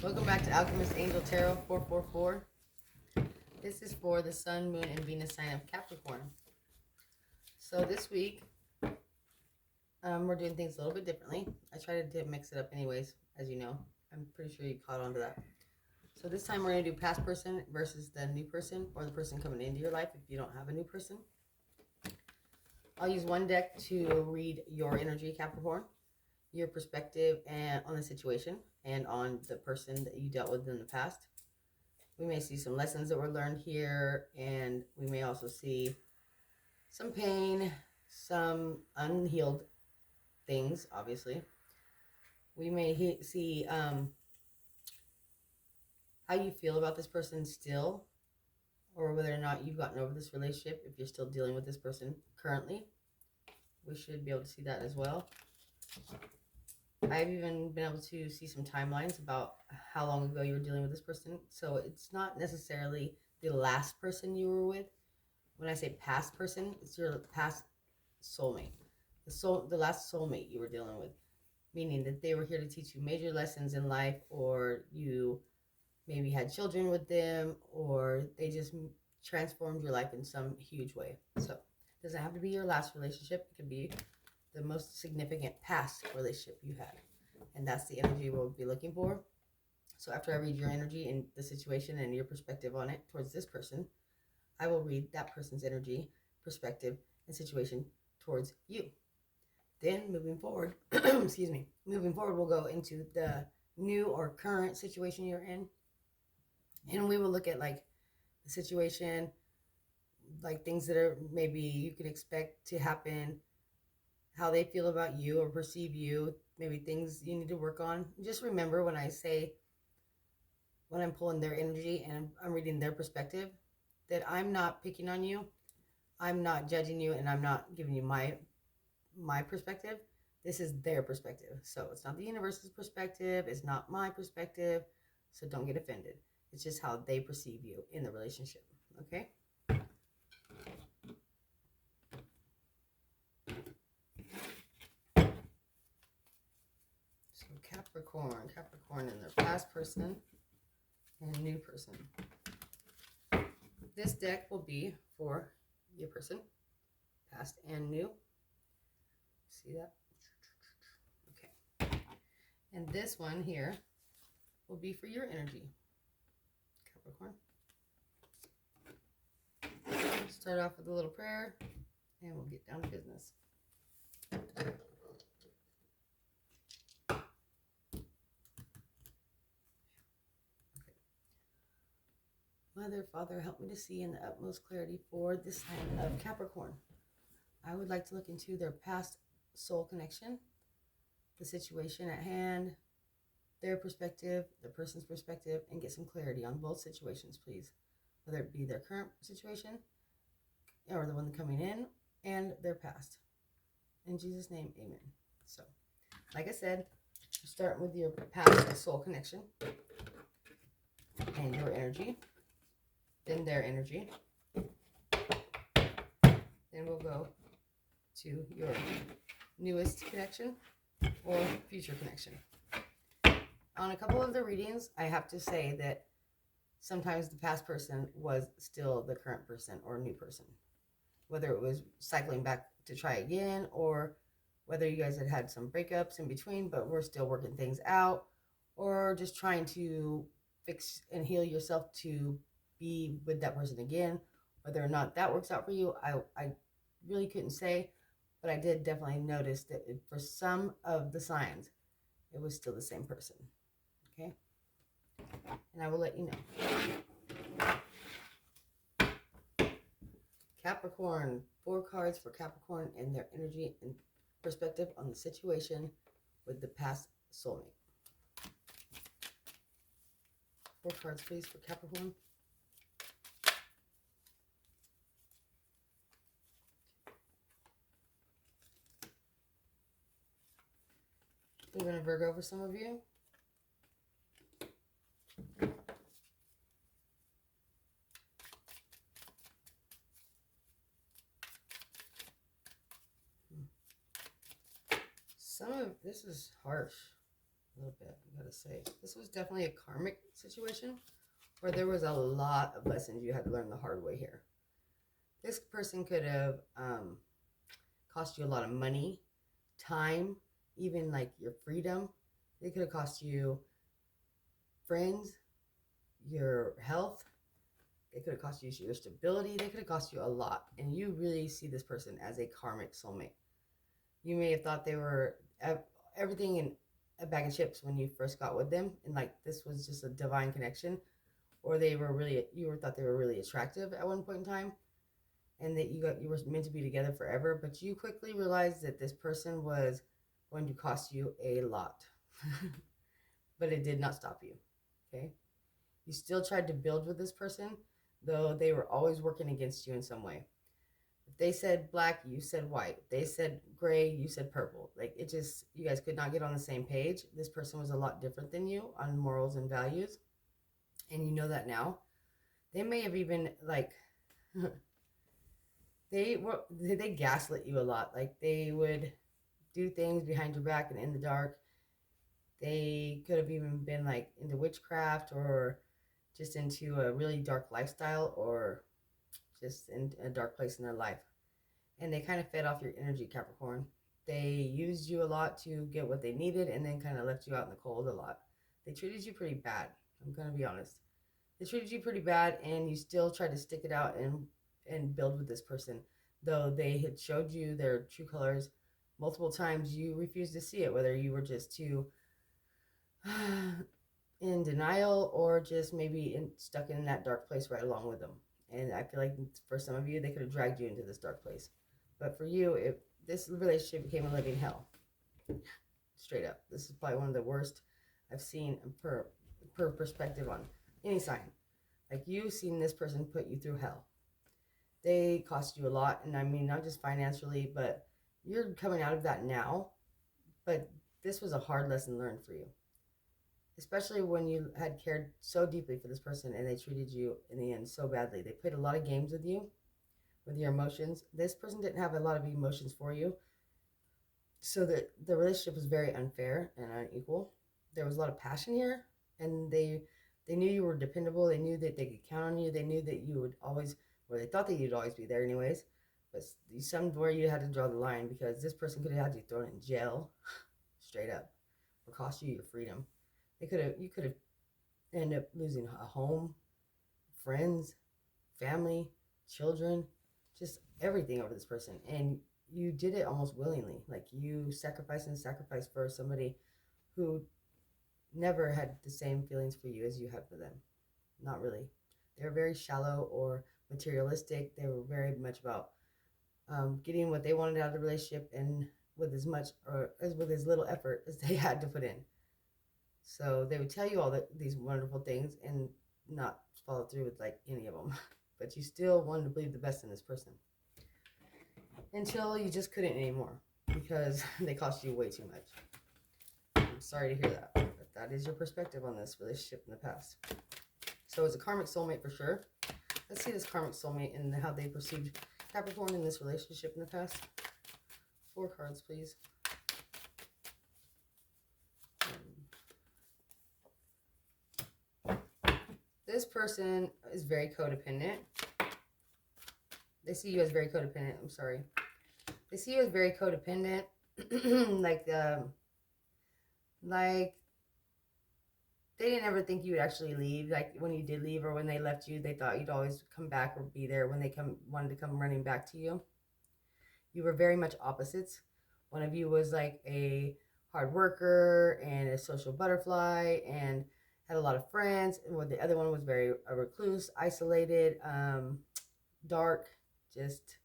Welcome back to Alchemist Angel Tarot 444. This is for the Sun, Moon, and Venus sign of Capricorn. So this week, we're doing things a little bit differently. I try to mix it up anyways, as you know. I'm pretty sure you caught on to that. So this time we're going to do past person versus the new person, or the person coming into your life if you don't have a new person. I'll use one deck to read your energy, Capricorn, your perspective and on the situation and on the person that you dealt with in the past. We may see some lessons that were learned here, and we may also see some pain, some unhealed things, obviously. We may see how you feel about this person still, or whether or not you've gotten over this relationship, if you're still dealing with this person currently. We should be able to see that as well. I've even been able to see some timelines about how long ago you were dealing with this person. So it's not necessarily the last person you were with. When I say past person, it's your past soulmate. The last soulmate you were dealing with. Meaning that they were here to teach you major lessons in life, or you maybe had children with them, or they just transformed your life in some huge way. So it doesn't have to be your last relationship. It could be the most significant past relationship you had, and that's the energy we'll be looking for. So after I read your energy and the situation and your perspective on it towards this person, I will read that person's energy, perspective, and situation towards you. Then moving forward, moving forward, we'll go into the new or current situation you're in, and we will look at like the situation, like things that are maybe you can expect to happen, how they feel about you or perceive you, maybe things you need to work on. Just remember when I say, when I'm pulling their energy and I'm reading their perspective, that I'm not picking on you, I'm not judging you, and I'm not giving you my perspective. This is their perspective. So it's not the universe's perspective, it's not my perspective, so don't get offended. It's just how they perceive you in the relationship, okay? Capricorn and their past person and new person. This deck will be for your person, past and new. See that? Okay. And this one here will be for your energy, Capricorn. Start off with a little prayer, and we'll get down to business. Mother, Father, help me to see in the utmost clarity for this sign of Capricorn. I would like to look into their past soul connection, the situation at hand, their perspective, the person's perspective, and get some clarity on both situations, please. Whether it be their current situation or the one coming in and their past. In Jesus' name, amen. So, like I said, start with your past soul connection and your energy. Then their energy. Then we'll go to your newest connection or future connection. On a couple of the readings, I have to say that sometimes the past person was still the current person or new person. Whether it was cycling back to try again, or whether you guys had some breakups in between, but we're still working things out, or just trying to fix and heal yourself to be with that person again. Whether or not that works out for you, I really couldn't say, but I did definitely notice that for some of the signs, it was still the same person. Okay? And I will let you know. Capricorn, 4 cards for Capricorn and their energy and perspective on the situation with the past soulmate. 4 cards, please, for Capricorn. We're going to Virgo for some of you. Some of this is harsh. a little bit, I gotta say. This was definitely a karmic situation where there was a lot of lessons you had to learn the hard way here. This person could have cost you a lot of money, time, even like your freedom. They could have cost you friends, your health. They could have cost you your stability. They could have cost you a lot. And you really see this person as a karmic soulmate. You may have thought they were everything in a bag of chips when you first got with them, and like this was just a divine connection, or thought they were really attractive at one point in time, and that you were meant to be together forever. But you quickly realized that this person was going to cost you a lot. But it did not stop you. Okay, you still tried to build with this person, though they were always working against you in some way. If they said black, you said white. If they said gray, you said purple. Like it just, you guys could not get on the same page. This person was a lot different than you on morals and values. And you know that now. They may have even like, they gaslit you a lot. Like they would do things behind your back and in the dark. They could have even been like into witchcraft or just into a really dark lifestyle or just in a dark place in their life. And they kind of fed off your energy, Capricorn. They used you a lot to get what they needed and then kind of left you out in the cold a lot. They treated you pretty bad. I'm going to be honest. They treated you pretty bad, and you still tried to stick it out and build with this person. Though they had showed you their true colors multiple times, you refused to see it, whether you were just too in denial or just maybe stuck in that dark place right along with them. And I feel like for some of you, they could have dragged you into this dark place. But for you, this relationship became a living hell. Straight up. This is probably one of the worst I've seen per perspective on any sign. Like you've seen this person put you through hell. They cost you a lot. And I mean, not just financially, but you're coming out of that now. But this was a hard lesson learned for you. Especially when you had cared so deeply for this person and they treated you in the end so badly. They played a lot of games with you, with your emotions. This person didn't have a lot of emotions for you. So the relationship was very unfair and unequal. There was a lot of passion here, and they knew you were dependable. They knew that they could count on you. They knew that you would always, or they thought that you'd always be there anyways. But somewhere you had to draw the line, because this person could have had you thrown in jail, straight up, or cost you your freedom. You could have ended up losing a home, friends, family, children, just everything over this person. And you did it almost willingly. Like you sacrificed for somebody who never had the same feelings for you as you had for them. Not really. They were very shallow or materialistic. They were very much about getting what they wanted out of the relationship, and with as much or with as little effort as they had to put in. So they would tell you all these wonderful things and not follow through with like any of them. But you still wanted to believe the best in this person. Until you just couldn't anymore, because they cost you way too much. I'm sorry to hear that, but that is your perspective on this relationship in the past. So it's a karmic soulmate for sure. Let's see this karmic soulmate and how they perceived Capricorn in this relationship in the past. 4 cards, please. This person is very codependent. They see you as very codependent. I'm sorry. They see you as very codependent. like they didn't ever think you would actually leave. Like when you did leave or when they left you, they thought you'd always come back or be there when they wanted to come running back to you. You were very much opposites. One of you was like a hard worker and a social butterfly and had a lot of friends, and the other one was very a recluse, isolated, dark, just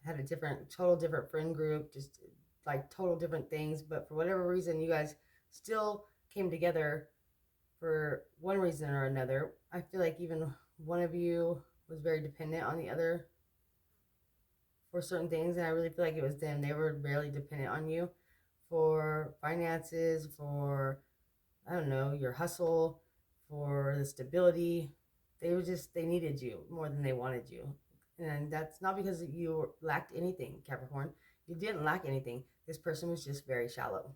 had a total different friend group, just like total different things. But for whatever reason, you guys still came together for one reason or another. I feel like even one of you was very dependent on the other for certain things, and I really feel like it was them. They were barely dependent on you for finances, for I don't know, your hustle, for the stability. They needed you more than they wanted you. And that's not because you lacked anything, Capricorn. You didn't lack anything. This person was just very shallow.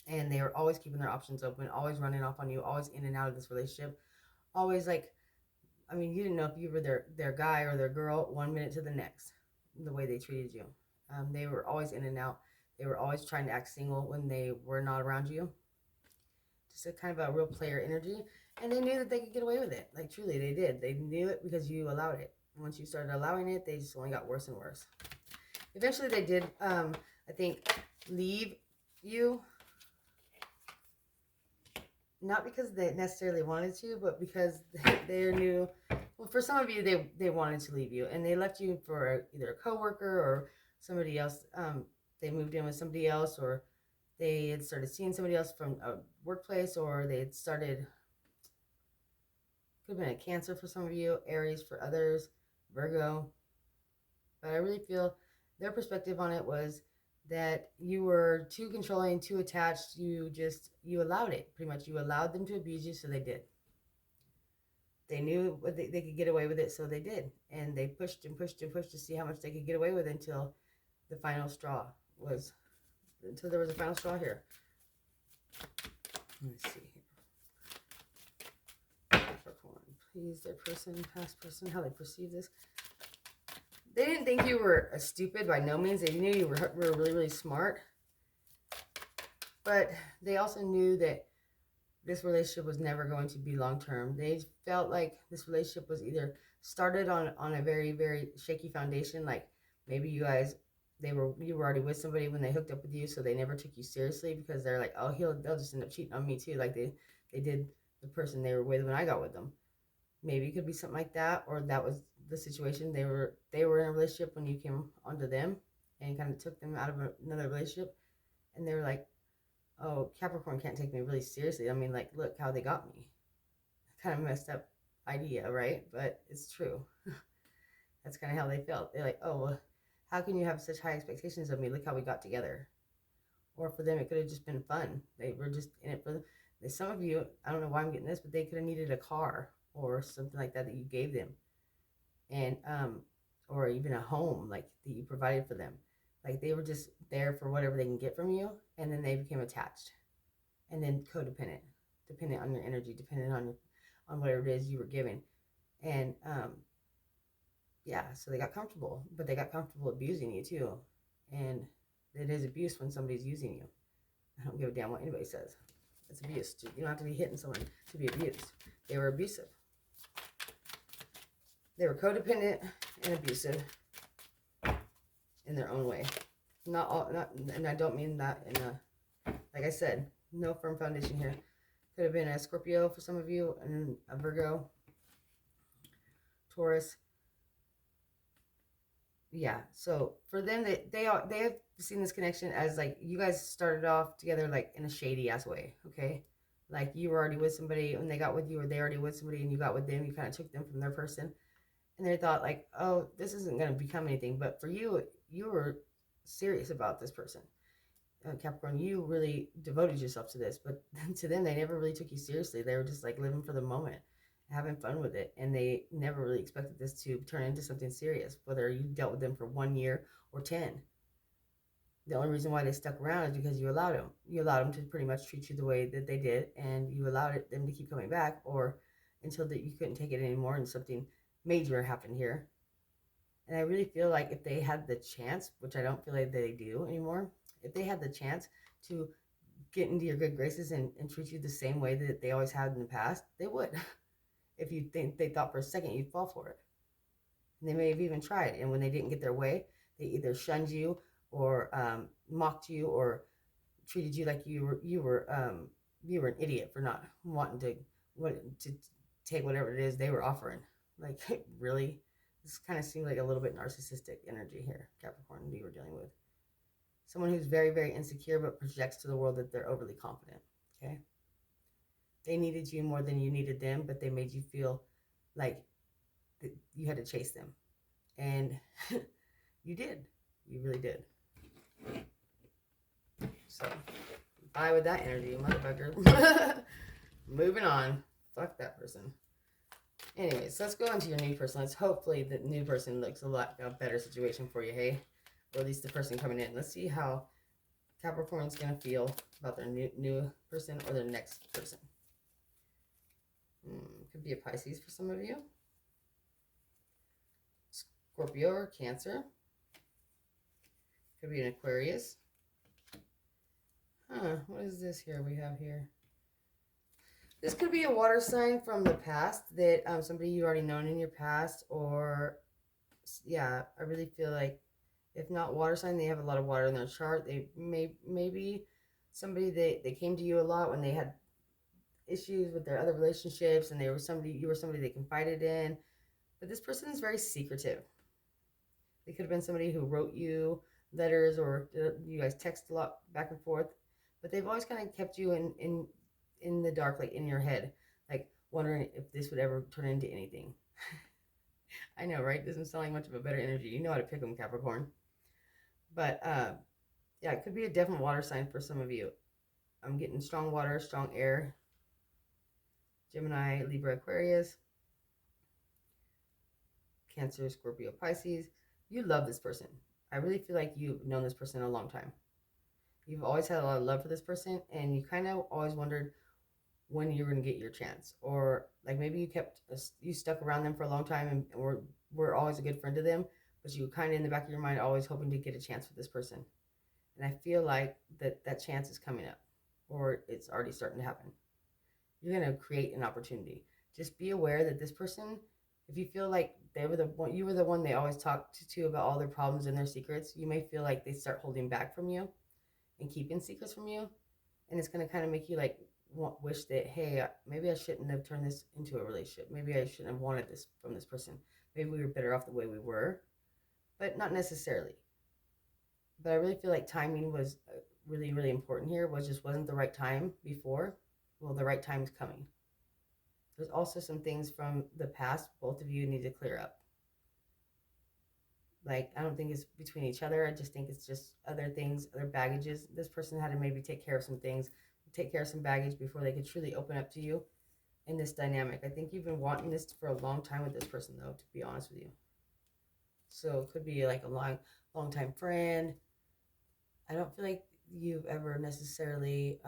And they were always keeping their options open, always running off on you, always in and out of this relationship. Always like, I mean, you didn't know if you were their guy or their girl 1 minute to the next, the way they treated you. They were always in and out. They were always trying to act single when they were not around you. Just a kind of a real player energy. And they knew that they could get away with it. Like, truly, they did. They knew it because you allowed it. And once you started allowing it, they just only got worse and worse. Eventually, they did, I think, leave you. Not because they necessarily wanted to, but because they knew, well, for some of you, they wanted to leave you. And they left you for either a coworker or somebody else. They moved in with somebody else, or they had started seeing somebody else from a workplace, or they had started, could have been a Cancer for some of you, Aries for others, Virgo. But I really feel their perspective on it was that you were too controlling, too attached. You allowed it. Pretty much, you allowed them to abuse you, so they did. They knew they could get away with it, so they did. And they pushed and pushed and pushed to see how much they could get away with until the final straw was, until there was a final straw here. Let's see here. Capricorn, please, their person, past person, how they perceive this. They didn't think you were stupid by no means. They knew you were really, really smart. But they also knew that this relationship was never going to be long-term. They felt like this relationship was either started on a very, very shaky foundation. Like maybe you guys, you were already with somebody when they hooked up with you, so they never took you seriously because they're like, oh, they'll just end up cheating on me too. Like they did the person they were with when I got with them. Maybe it could be something like that, or that was the situation. They were in a relationship when you came onto them and kind of took them out of another relationship, and they were like, oh, Capricorn can't take me really seriously. I mean, like, look how they got me. Kind of messed up idea, right? But it's true. That's kind of how they felt. They're like, oh, well, how can you have such high expectations of me? Look how we got together. Or for them, it could have just been fun. They were just in it for some of you. I don't know why I'm getting this, but they could have needed a car or something like that you gave them, and or even a home like that you provided for them. Like they were just there for whatever they can get from you, and then they became attached, and then codependent, dependent on your energy, dependent on whatever it is you were giving, and yeah, so they got comfortable, but they got comfortable abusing you too, and it is abuse when somebody's using you. I don't give a damn what anybody says. It's abuse. You don't have to be hitting someone to be abused. They were abusive. They were codependent and abusive in their own way. Not all, and I don't mean that in a, like I said, no firm foundation here. Could have been a Scorpio for some of you, and a Virgo, Taurus. Yeah, so for them, they have seen this connection as like you guys started off together like in a shady ass way, okay? Like you were already with somebody when they got with you, or they already with somebody and you got with them. You kind of took them from their person. And they thought like, oh, this isn't going to become anything. But for you, you were serious about this person. Capricorn, you really devoted yourself to this. But to them, they never really took you seriously. They were just like living for the moment, having fun with it. And they never really expected this to turn into something serious, whether you dealt with them for 1 year or 10. The only reason why they stuck around is because you allowed them. You allowed them to pretty much treat you the way that they did. And you allowed them to keep coming back, or until that you couldn't take it anymore and something major happened here. And I really feel like if they had the chance, which I don't feel like they do anymore, if they had the chance to get into your good graces and treat you the same way that they always had in the past, they would. If you think they thought for a second you'd fall for it. And they may have even tried. And when they didn't get their way, they either shunned you or mocked you or treated you like you were an idiot for not wanting to take whatever it is they were offering. Like, really? This kind of seemed like a little bit narcissistic energy here, Capricorn, you were dealing with. Someone who's very, very insecure but projects to the world that they're overly confident, okay? They needed you more than you needed them, but they made you feel like you had to chase them. And you did. You really did. So, bye with that energy, motherfucker. Moving on. Fuck that person. Anyways, let's go into your new person. Let's hopefully the new person looks a better situation for you, hey? Or at least the person coming in. Let's see how Capricorn's going to feel about their new person or their next person. Could be a Pisces for some of you. Scorpio or Cancer. Could be an Aquarius. What is this here we have here? This could be a water sign from the past that somebody you already known in your past, or yeah, I really feel like if not water sign, they have a lot of water in their chart. They maybe somebody they came to you a lot when they had issues with their other relationships, and you were somebody they confided in. But this person is very secretive. They could have been somebody who wrote you letters, or you guys text a lot back and forth. But they've always kind of kept you in the dark, like in your head, like wondering if this would ever turn into anything. I know, right? Doesn't sound like much of a better energy. You know how to pick them, Capricorn. But yeah, it could be a definite water sign for some of you. I'm getting strong water, strong air. Gemini, Libra, Aquarius, Cancer, Scorpio, Pisces. You love this person. I really feel like you've known this person a long time. You've always had a lot of love for this person, and you kind of always wondered when you were going to get your chance. Or like maybe you stuck around them for a long time and were always a good friend to them, but you were kind of in the back of your mind always hoping to get a chance with this person. And I feel like that chance is coming up, or it's already starting to happen. You're going to create an opportunity. Just be aware that this person, if you feel like you were the one they always talked to about all their problems and their secrets, you may feel like they start holding back from you and keeping secrets from you. And it's going to kind of make you like wish that, hey, maybe I shouldn't have turned this into a relationship. Maybe I shouldn't have wanted this from this person. Maybe we were better off the way we were, but not necessarily. But I really feel like timing was really, really important here. Wasn't the right time before. Well, the right time is coming. There's also some things from the past both of you need to clear up. Like, I don't think it's between each other. I just think it's just other things, other baggages. This person had to maybe take care of some things, take care of some baggage before they could truly open up to you in this dynamic. I think you've been wanting this for a long time with this person, though, to be honest with you. So it could be like a long time friend. I don't feel like you've ever necessarily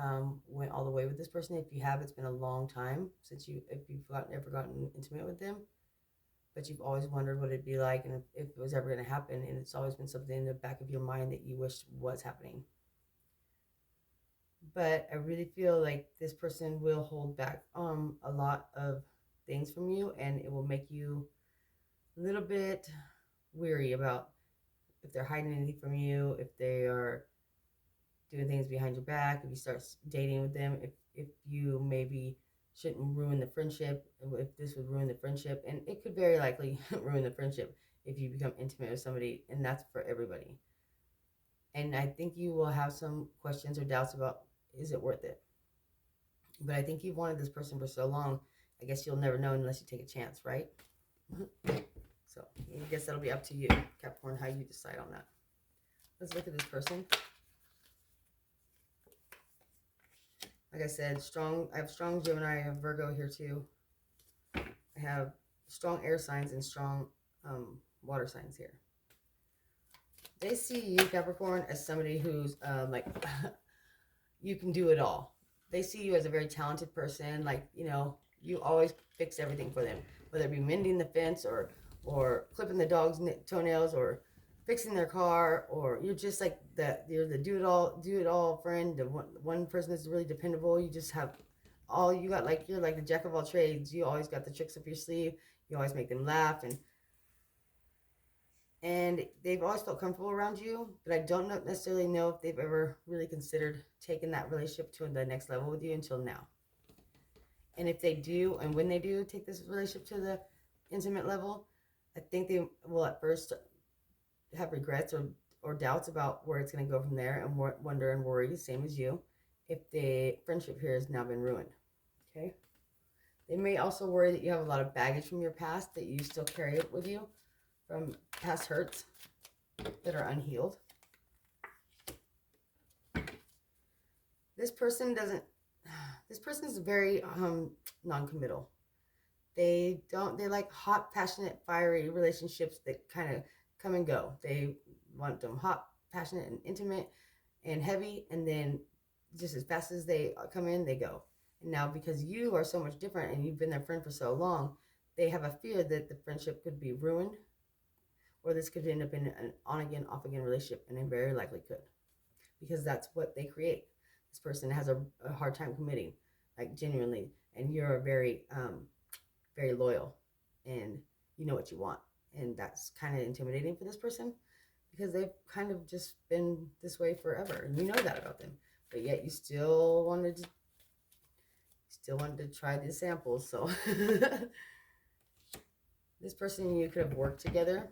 went all the way with this person. If you have, it's been a long time since if you've ever gotten intimate with them. But you've always wondered what it'd be like and if it was ever going to happen. And it's always been something in the back of your mind that you wish was happening. But I really feel like this person will hold back a lot of things from you, and it will make you a little bit weary about if they're hiding anything from you, if they are doing things behind your back, if you start dating with them, if you maybe shouldn't ruin the friendship, if this would ruin the friendship. And it could very likely ruin the friendship if you become intimate with somebody, and that's for everybody. And I think you will have some questions or doubts about, is it worth it? But I think you've wanted this person for so long, I guess you'll never know unless you take a chance, right? So I guess that'll be up to you, Capricorn, how you decide on that. Let's look at this person. Like I said, I have strong Gemini, I have Virgo here too. I have strong air signs and strong water signs here. They see you, Capricorn, as somebody who's like, you can do it all. They see you as a very talented person. Like, you always fix everything for them, whether it be mending the fence or clipping the dog's toenails or fixing their car, or you're just like you're the do it all friend, the one person that's really dependable. You just have you got, like, you're like the jack of all trades. You always got the tricks up your sleeve. You always make them laugh, and they've always felt comfortable around you, but I don't necessarily know if they've ever really considered taking that relationship to the next level with you until now. And if they do, and when they do take this relationship to the intimate level, I think they will at first have regrets or doubts about where it's going to go from there, and wonder and worry, same as you, if the friendship here has now been ruined. Okay? They may also worry that you have a lot of baggage from your past that you still carry it with you from past hurts that are unhealed. This person is very non-committal. They like hot, passionate, fiery relationships that kind of come and go. They want them hot, passionate, and intimate, and heavy, and then just as fast as they come in, they go. And now because you are so much different and you've been their friend for so long, they have a fear that the friendship could be ruined, or this could end up in an on again, off again relationship, and it very likely could, because that's what they create. This person has a hard time committing, like genuinely, and you're very loyal, and you know what you want, and that's kind of intimidating for this person because they've kind of just been this way forever, and you know that about them, but yet you still wanted to try the samples. So this person and you could have worked together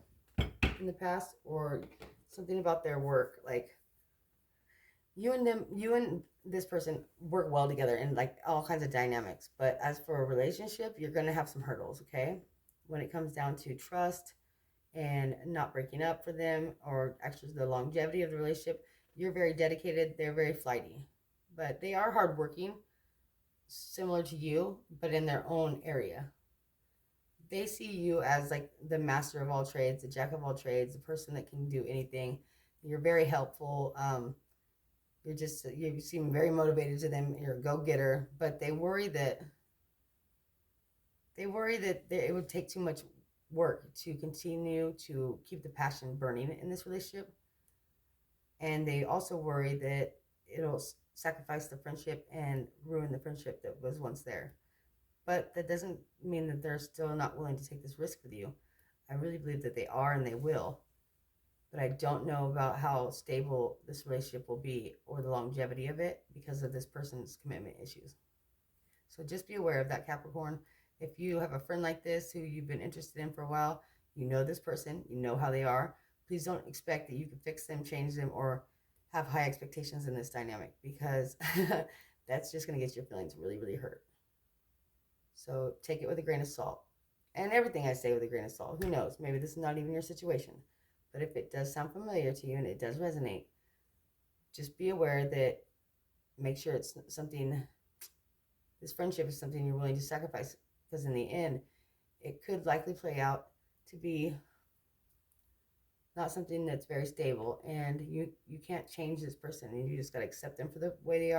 in the past, or something about their work, like you and this person work well together in like all kinds of dynamics. But as for a relationship, you're going to have some hurdles, okay? When it comes down to trust and not breaking up for them, or actually the longevity of the relationship, you're very dedicated, they're very flighty. But they are hardworking, similar to you, but in their own area. They see you as like the master of all trades, the jack of all trades, the person that can do anything. You're very helpful. You seem very motivated to them. You're a go-getter, but they worry that it would take too much work to continue to keep the passion burning in this relationship. And they also worry that it'll sacrifice the friendship and ruin the friendship that was once there. But that doesn't mean that they're still not willing to take this risk with you. I really believe that they are, and they will. But I don't know about how stable this relationship will be or the longevity of it because of this person's commitment issues. So just be aware of that, Capricorn. If you have a friend like this who you've been interested in for a while, you know this person, you know how they are. Please don't expect that you can fix them, change them, or have high expectations in this dynamic, because that's just going to get your feelings really, really hurt. So take it with a grain of salt. And everything I say with a grain of salt. Who knows? Maybe this is not even your situation. But if it does sound familiar to you and it does resonate, just be aware that, make sure it's something, this friendship is something you're willing to sacrifice, because in the end, it could likely play out to be not something that's very stable, and you can't change this person, and you just got to accept them for the way they are.